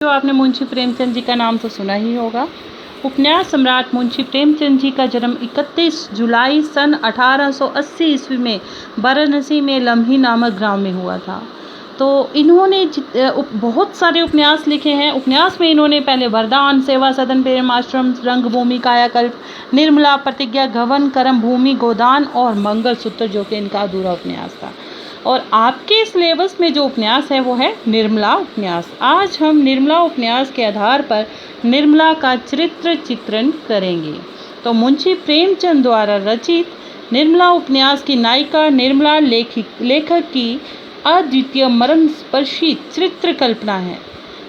जो आपने मुंशी प्रेमचंद जी का नाम तो सुना ही होगा। उपन्यास सम्राट मुंशी प्रेमचंद जी का जन्म 31 जुलाई सन 1880 ईस्वी में वाराणसी में लम्ही नामक गांव में हुआ था। तो इन्होंने बहुत सारे उपन्यास लिखे हैं। उपन्यास में इन्होंने पहले वरदान, सेवा सदन, प्रेम आश्रम, रंगभूमि, कायाकल्प, निर्मला, प्रतिज्ञा, गबन, कर्म भूमि, गोदान और मंगलसूत्र, जो कि इनका अधूरा उपन्यास था। और आपके सिलेबस में जो उपन्यास है वो है निर्मला उपन्यास। आज हम निर्मला उपन्यास के आधार पर निर्मला का चरित्र चित्रण करेंगे। तो मुंशी प्रेमचंद द्वारा रचित निर्मला उपन्यास की नायिका निर्मला लेखक की अद्वितीय मर्मस्पर्शी चरित्र कल्पना है,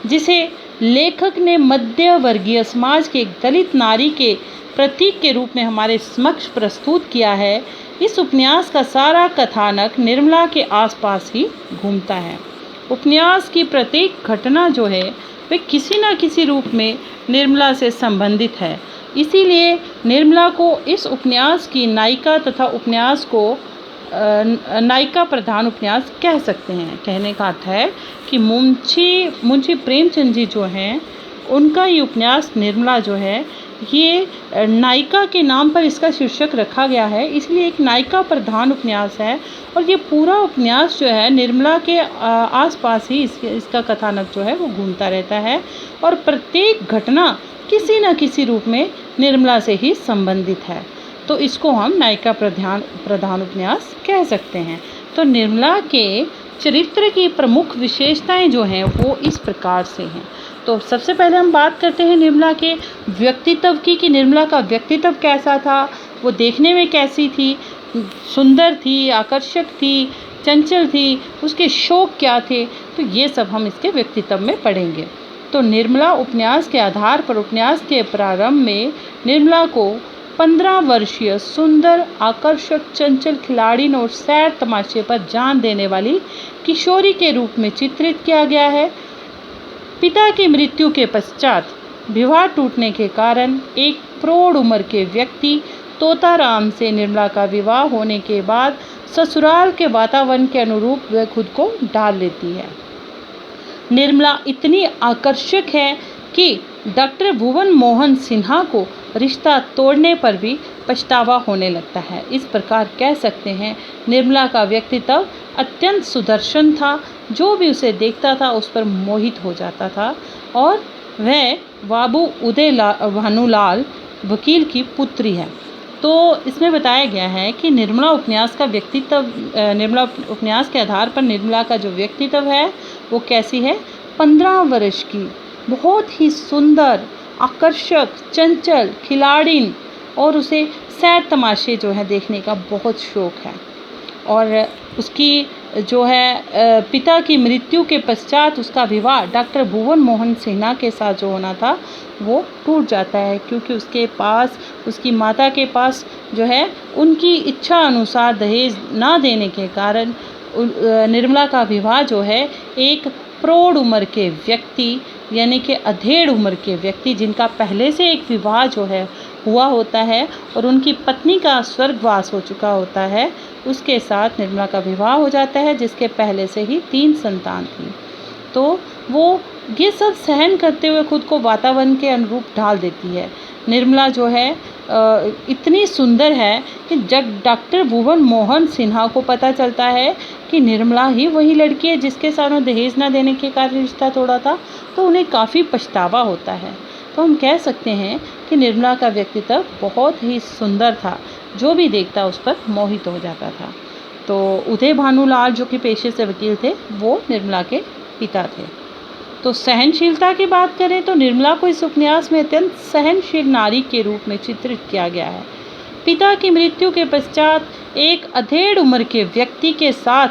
जिसे लेखक ने मध्य वर्गीय समाज के एक दलित नारी के प्रतीक के रूप में हमारे समक्ष प्रस्तुत किया है। इस उपन्यास का सारा कथानक निर्मला के आसपास ही घूमता है। उपन्यास की प्रत्येक घटना जो है वे किसी न किसी रूप में निर्मला से संबंधित है। इसीलिए निर्मला को इस उपन्यास की नायिका तथा उपन्यास को नायिका प्रधान उपन्यास कह सकते हैं। कहने का अर्थ है कि मुंशी प्रेमचंद जी जो हैं उनका ये उपन्यास निर्मला जो है ये नायिका के नाम पर इसका शीर्षक रखा गया है, इसलिए एक नायिका प्रधान उपन्यास है। और ये पूरा उपन्यास जो है निर्मला के आसपास ही इसका कथानक जो है वो घूमता रहता है और प्रत्येक घटना किसी न किसी रूप में निर्मला से ही संबंधित है। तो इसको हम नायिका प्रधान उपन्यास कह सकते हैं। तो निर्मला के चरित्र की प्रमुख विशेषताएं जो हैं वो इस प्रकार से हैं। तो सबसे पहले हम बात करते हैं निर्मला के व्यक्तित्व की, कि निर्मला का व्यक्तित्व कैसा था, वो देखने में कैसी थी, सुंदर थी, आकर्षक थी, चंचल थी, उसके शौक क्या थे। तो ये सब हम इसके व्यक्तित्व में पढ़ेंगे। तो निर्मला उपन्यास के आधार पर उपन्यास के प्रारंभ में निर्मला को 15 वर्षीय सुंदर, आकर्षक, चंचल खिलाड़ी और सैर तमाशे पर जान देने वाली किशोरी के रूप में चित्रित किया गया है। पिता की मृत्यु के पश्चात विवाह टूटने के कारण एक प्रौढ़ उम्र के व्यक्ति तोताराम से निर्मला का विवाह होने के बाद ससुराल के वातावरण के अनुरूप वह खुद को ढाल लेती है। निर्मला इतनी आकर्षक है कि डॉक्टर भुवन मोहन सिन्हा को रिश्ता तोड़ने पर भी पछतावा होने लगता है। इस प्रकार कह सकते हैं निर्मला का व्यक्तित्व अत्यंत सुदर्शन था। जो भी उसे देखता था उस पर मोहित हो जाता था। और वह बाबू उदय भानुलाल वकील की पुत्री है। तो इसमें बताया गया है कि निर्मला उपन्यास का व्यक्तित्व, निर्मला उपन्यास के आधार पर निर्मला का जो व्यक्तित्व है वो कैसी है, 15 वर्ष की, बहुत ही सुंदर, आकर्षक, चंचल, खिलाड़िन, और उसे सैर तमाशे जो है देखने का बहुत शौक है। और उसकी जो है पिता की मृत्यु के पश्चात उसका विवाह डॉक्टर भुवन मोहन सिन्हा के साथ जो होना था वो टूट जाता है, क्योंकि उसके पास, उसकी माता के पास जो है उनकी इच्छा अनुसार दहेज ना देने के कारण निर्मला का विवाह जो है एक प्रौढ़ उम्र के व्यक्ति, यानी कि अधेड़ उम्र के व्यक्ति, जिनका पहले से एक विवाह जो है हुआ होता है और उनकी पत्नी का स्वर्गवास हो चुका होता है, उसके साथ निर्मला का विवाह हो जाता है, जिसके पहले से ही 3 संतान थी। तो वो ये सब सहन करते हुए खुद को वातावरण के अनुरूप ढाल देती है। निर्मला जो है इतनी सुंदर है कि जब डॉक्टर भुवन मोहन सिन्हा को पता चलता है कि निर्मला ही वही लड़की है जिसके साथ उन्होंने दहेज न देने के कारण रिश्ता तोड़ा था, तो उन्हें काफ़ी पछतावा होता है। तो हम कह सकते हैं कि निर्मला का व्यक्तित्व बहुत ही सुंदर था, जो भी देखता उस पर मोहित हो जाता था। तो उदय भानुलाल जो कि पेशे से वकील थे, वो निर्मला के पिता थे। तो सहनशीलता की बात करें तो निर्मला को इस उपन्यास में अत्यंत सहनशील नारी के रूप में चित्रित किया गया है। पिता की मृत्यु के पश्चात एक अधेड़ उम्र के व्यक्ति के साथ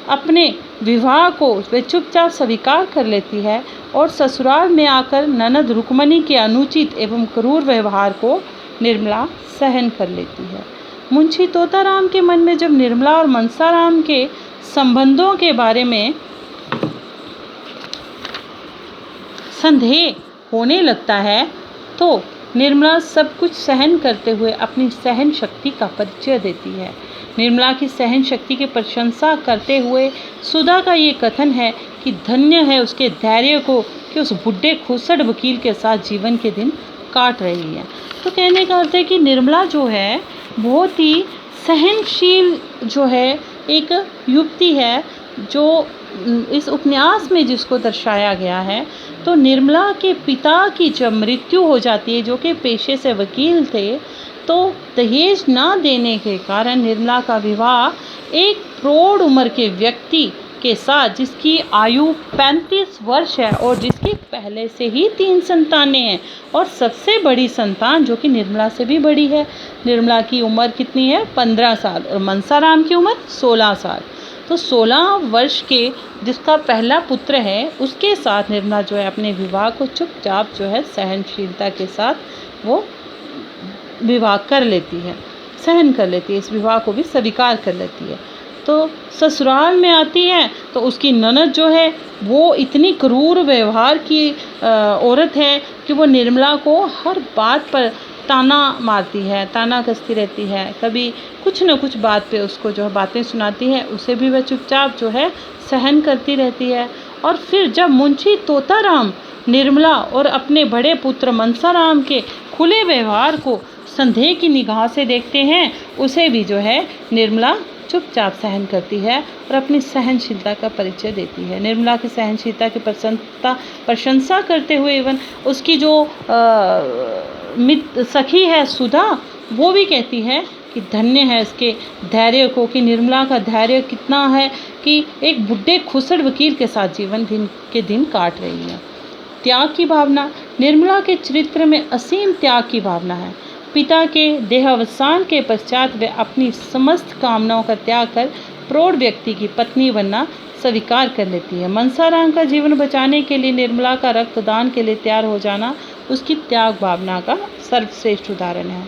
अपने विवाह को वे चुपचाप स्वीकार कर लेती है और ससुराल में आकर ननद रुक्मणी के अनुचित एवं क्रूर व्यवहार को निर्मला सहन कर लेती है। मुंशी तोताराम के मन में जब निर्मला और मनसाराम के संबंधों के बारे में संदेह होने लगता है, तो निर्मला सब कुछ सहन करते हुए अपनी सहन शक्ति का परिचय देती है। निर्मला की सहन शक्ति की प्रशंसा करते हुए सुधा का ये कथन है कि धन्य है उसके धैर्य को कि उस बुढ़े खुसड़ वकील के साथ जीवन के दिन काट रही है। तो कहने का अर्थ है कि निर्मला जो है बहुत ही सहनशील जो है एक युवती है, जो इस उपन्यास में जिसको दर्शाया गया है। तो निर्मला के पिता की जब मृत्यु हो जाती है, जो कि पेशे से वकील थे, तो दहेज ना देने के कारण निर्मला का विवाह एक प्रौढ़ उम्र के व्यक्ति के साथ, जिसकी आयु 35 वर्ष है और जिसकी पहले से ही 3 संतानें हैं, और सबसे बड़ी संतान जो कि निर्मला से भी बड़ी है। निर्मला की उम्र कितनी है? 15 साल, और मनसाराम की उम्र 16 साल। तो 16 वर्ष के जिसका पहला पुत्र है, उसके साथ निर्मला जो है अपने विवाह को चुपचाप जो है सहनशीलता के साथ वो विवाह कर लेती है, सहन कर लेती है, इस विवाह को भी स्वीकार कर लेती है। तो ससुराल में आती है तो उसकी ननद जो है वो इतनी क्रूर व्यवहार की औरत है कि वो निर्मला को हर बात पर ताना मारती है, ताना कसती रहती है, कभी कुछ न कुछ बात पे उसको जो है बातें सुनाती है, उसे भी वह चुपचाप जो है सहन करती रहती है। और फिर जब मुंशी तोताराम निर्मला और अपने बड़े पुत्र मनसाराम के खुले व्यवहार को संदेह की निगाह से देखते हैं, उसे भी जो है निर्मला चुपचाप सहन करती है और अपनी सहनशीलता का परिचय देती है। निर्मला की सहनशीलता की प्रशंसा करते हुए इवन उसकी जो सखी है सुधा, वो भी कहती है कि धन्य है इसके धैर्य को, कि निर्मला का धैर्य कितना है कि एक बुढ़े खुसड़ वकील के साथ जीवन के दिन काट रही है। त्याग की भावना, निर्मला के चरित्र में असीम त्याग की भावना है। पिता के देहावसान के पश्चात वे अपनी समस्त कामनाओं का त्याग कर प्रौढ़ व्यक्ति की पत्नी बनना स्वीकार कर लेती है। मनसाराम का जीवन बचाने के लिए निर्मला का रक्तदान के लिए तैयार हो जाना उसकी त्याग भावना का सर्वश्रेष्ठ उदाहरण है।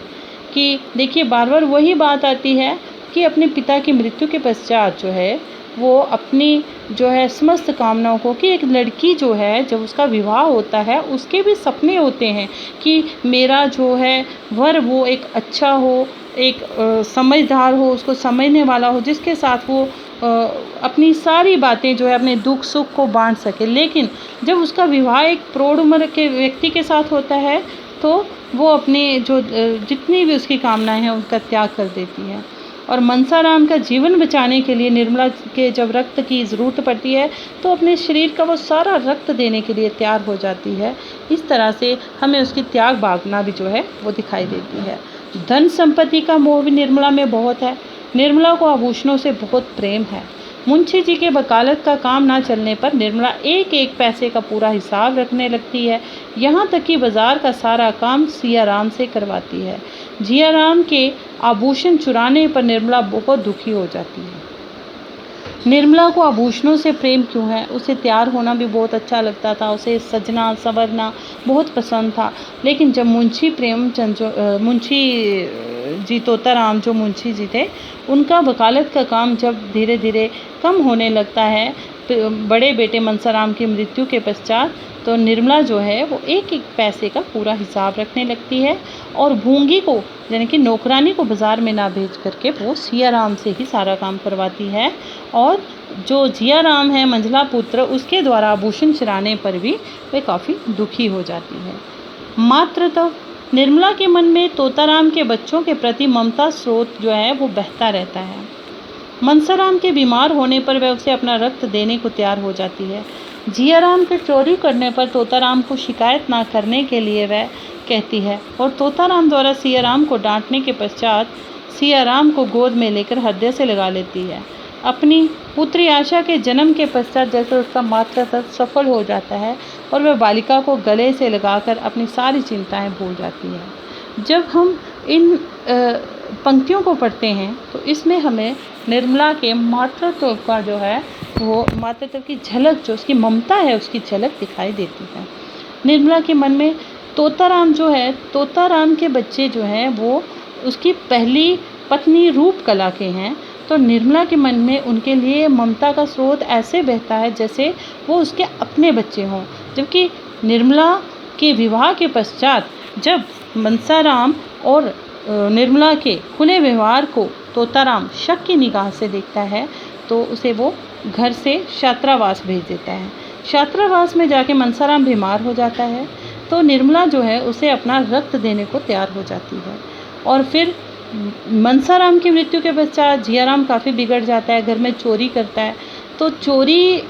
कि देखिए बार बार वही बात आती है कि अपने पिता की मृत्यु के पश्चात जो है वो अपनी जो है समस्त कामनाओं को, कि एक लड़की जो है जब उसका विवाह होता है उसके भी सपने होते हैं कि मेरा जो है वर वो एक अच्छा हो, एक समझदार हो, उसको समझने वाला हो, जिसके साथ वो अपनी सारी बातें जो है अपने दुख सुख को बांट सके। लेकिन जब उसका विवाह एक प्रौढ़ उम्र के व्यक्ति के साथ होता है तो वो अपने जो जितनी भी उसकी कामनाएं हैं उनका त्याग कर देती है। और मनसाराम का जीवन बचाने के लिए निर्मला के जब रक्त की ज़रूरत पड़ती है तो अपने शरीर का वो सारा रक्त देने के लिए तैयार हो जाती है। इस तरह से हमें उसकी त्याग भावना भी जो है वो दिखाई देती है। धन संपत्ति का मोह भी निर्मला में बहुत है। निर्मला को आभूषणों से बहुत प्रेम है। मुंशी जी के वकालत का काम ना चलने पर निर्मला एक एक पैसे का पूरा हिसाब रखने लगती है। यहाँ तक कि बाजार का सारा काम सियाराम से करवाती है। जियाराम के आभूषण चुराने पर निर्मला बहुत दुखी हो जाती है। निर्मला को आभूषणों से प्रेम क्यों है? उसे तैयार होना भी बहुत अच्छा लगता था, उसे सजना संवरना बहुत पसंद था। लेकिन जब मुंशी जी तोताराम जो मुंशी जी थे, उनका वकालत का काम जब धीरे धीरे कम होने लगता है बड़े बेटे मनसाराम की मृत्यु के पश्चात, तो निर्मला जो है वो एक एक पैसे का पूरा हिसाब रखने लगती है और भूंगी को यानी कि नौकरानी को बाज़ार में ना भेज करके वो सियाराम से ही सारा काम करवाती है। और जो जियाराम है मंझला पुत्र, उसके द्वारा आभूषण चुराने पर भी वे काफ़ी दुखी हो जाती है। मातृत्व, निर्मला के मन में तोताराम के बच्चों के प्रति ममता स्रोत जो है वो बहता रहता है। मनसाराम के बीमार होने पर वह उसे अपना रक्त देने को तैयार हो जाती है। जियाराम के चोरी करने पर तोताराम को शिकायत ना करने के लिए वह कहती है और तोताराम द्वारा सियाराम को डांटने के पश्चात सियाराम को गोद में लेकर हृदय से लगा लेती है। अपनी पुत्री आशा के जन्म के पश्चात जैसे उसका मातृत्व सफल हो जाता है और वह बालिका को गले से लगाकर अपनी सारी चिंताएं भूल जाती है। जब हम इन पंक्तियों को पढ़ते हैं तो इसमें हमें निर्मला के मातृत्व का जो है वो मातृत्व की झलक, जो उसकी ममता है उसकी झलक दिखाई देती है। निर्मला के मन में तोताराम जो है, तोताराम के बच्चे जो हैं वो उसकी पहली पत्नी रूपकला के हैं। तो निर्मला के मन में उनके लिए ममता का स्रोत ऐसे बहता है जैसे वो उसके अपने बच्चे हों। जबकि निर्मला के विवाह के पश्चात जब मनसाराम और निर्मला के खुले व्यवहार को तोताराम शक की निगाह से देखता है तो उसे वो घर से छात्रावास भेज देता है। छात्रावास में जाके मनसाराम बीमार हो जाता है तो निर्मला जो है उसे अपना रक्त देने को तैयार हो जाती है। और फिर मनसाराम की मृत्यु के पश्चात जियाराम काफ़ी बिगड़ जाता है, घर में चोरी करता है। तो चोरी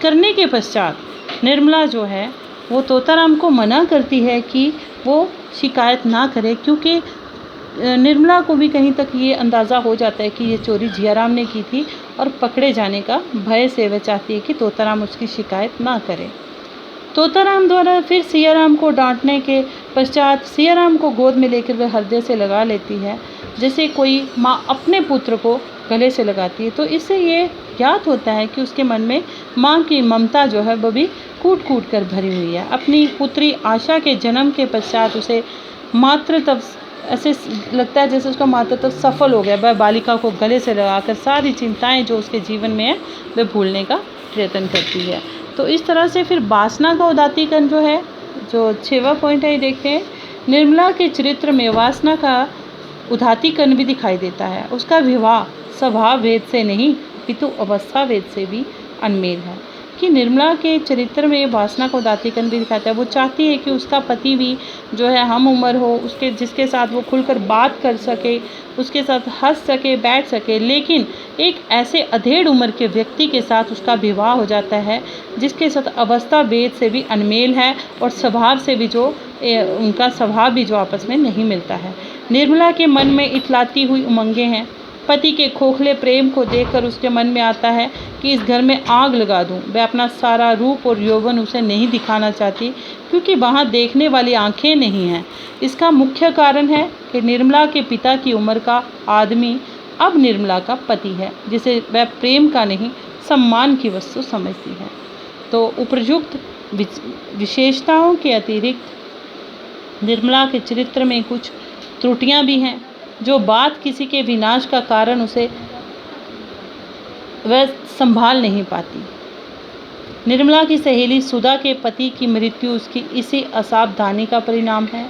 करने के पश्चात निर्मला जो है वो तोताराम को मना करती है कि वो शिकायत ना करे, क्योंकि निर्मला को भी कहीं तक ये अंदाज़ा हो जाता है कि ये चोरी जियाराम ने की थी और पकड़े जाने का भय से वह चाहती है कि तोताराम उसकी शिकायत ना करे। तोताराम द्वारा फिर सियाराम को डांटने के पश्चात सियाराम को गोद में लेकर वह हृदय से लगा लेती है, जैसे कोई माँ अपने पुत्र को गले से लगाती है। तो इससे ये ज्ञात होता है कि उसके मन में माँ की ममता जो है वो भी कूट कूट कर भरी हुई है। अपनी पुत्री आशा के जन्म के पश्चात उसे मातृत्व ऐसे लगता है जैसे उसका मातृत्व सफल हो गया। वह बालिका को गले से लगाकर सारी चिंताएं जो उसके जीवन में है वह भूलने का प्रयत्न करती है। तो इस तरह से फिर वासना का उदात्तीकरण जो है, जो 6वां पॉइंट है, ये देखते हैं। निर्मला के चरित्र में वासना का उदात्तीकरण भी दिखाई देता है। उसका विवाह स्वभाव भेद से नहीं अपितु अवस्था भेद से भी अनमेल है। कि निर्मला के चरित्र में वासना का उदात्तीकरण भी दिखाता है। वो चाहती है कि उसका पति भी जो है हम उम्र हो, उसके जिसके साथ वो खुलकर बात कर सके, उसके साथ हंस सके, बैठ सके, लेकिन एक ऐसे अधेड़ उम्र के व्यक्ति के साथ उसका विवाह हो जाता है जिसके साथ अवस्था भेद से भी अनमेल है और स्वभाव से भी जो उनका स्वभाव भी जो आपस में नहीं मिलता है। निर्मला के मन में इतलाती हुई उमंगें हैं। पति के खोखले प्रेम को देखकर उसके मन में आता है कि इस घर में आग लगा दूं। वह अपना सारा रूप और यौवन उसे नहीं दिखाना चाहती क्योंकि वहाँ देखने वाली आंखें नहीं हैं। इसका मुख्य कारण है कि निर्मला के पिता की उम्र का आदमी अब निर्मला का पति है, जिसे वह प्रेम का नहीं सम्मान की वस्तु समझती है। तो उपयुक्त विशेषताओं के अतिरिक्त निर्मला के चरित्र में कुछ त्रुटियां भी हैं। जो बात किसी के विनाश का कारण उसे वह संभाल नहीं पाती। निर्मला की सहेली सुधा के पति की मृत्यु उसकी इसी असावधानी का परिणाम है।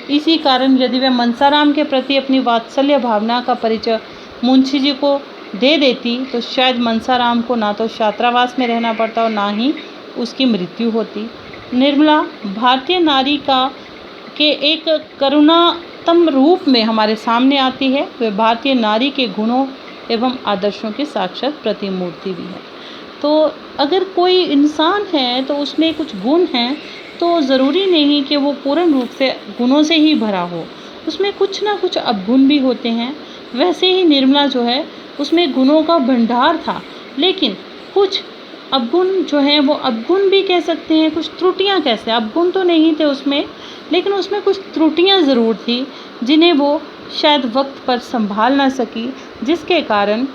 इसी कारण यदि वह मनसाराम के प्रति अपनी वात्सल्य भावना का परिचय मुंशी जी को दे देती तो शायद मनसाराम को ना तो छात्रावास में रहना पड़ता और ना ही उसकी मृत्यु होती। निर्मला भारतीय नारी के एक करुणातम रूप में हमारे सामने आती है। वह भारतीय नारी के गुणों एवं आदर्शों की साक्षात प्रतिमूर्ति भी है। तो अगर कोई इंसान है तो उसमें कुछ गुण हैं तो ज़रूरी नहीं कि वो पूर्ण रूप से गुणों से ही भरा हो, उसमें कुछ ना कुछ अवगुण भी होते हैं। वैसे ही निर्मला जो है उसमें गुणों का भंडार था, लेकिन कुछ अवगुण जो हैं वो अवगुण भी कह सकते हैं, कुछ त्रुटियां कैसे, अवगुण तो नहीं थे उसमें लेकिन उसमें कुछ त्रुटियां ज़रूर थी जिन्हें वो शायद वक्त पर संभाल ना सकी, जिसके कारण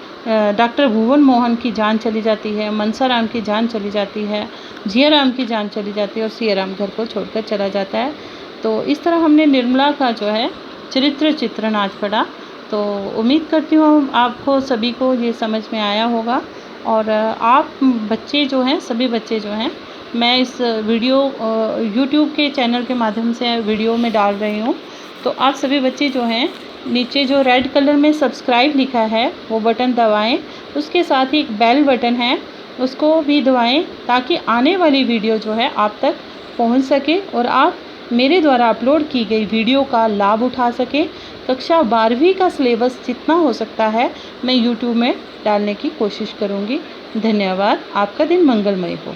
डॉक्टर भुवन मोहन की जान चली जाती है, मनसाराम की जान चली जाती है, जियाराम की जान चली जाती है और सियाराम घर को छोड़कर चला जाता है। तो इस तरह हमने निर्मला का जो है चरित्र चित्रण आज पढ़ा। तो उम्मीद करती हूँ आपको सभी को ये समझ में आया होगा। और आप बच्चे जो हैं, सभी बच्चे जो हैं, मैं इस वीडियो YouTube के चैनल के माध्यम से वीडियो में डाल रही हूँ। तो आप सभी बच्चे जो हैं नीचे जो रेड कलर में सब्सक्राइब लिखा है वो बटन दबाएं, उसके साथ ही एक बेल बटन है उसको भी दबाएं ताकि आने वाली वीडियो जो है आप तक पहुंच सके और आप मेरे द्वारा अपलोड की गई वीडियो का लाभ उठा सकें। कक्षा 12वीं का सिलेबस जितना हो सकता है मैं YouTube में डालने की कोशिश करूँगी। धन्यवाद। आपका दिन मंगलमय हो।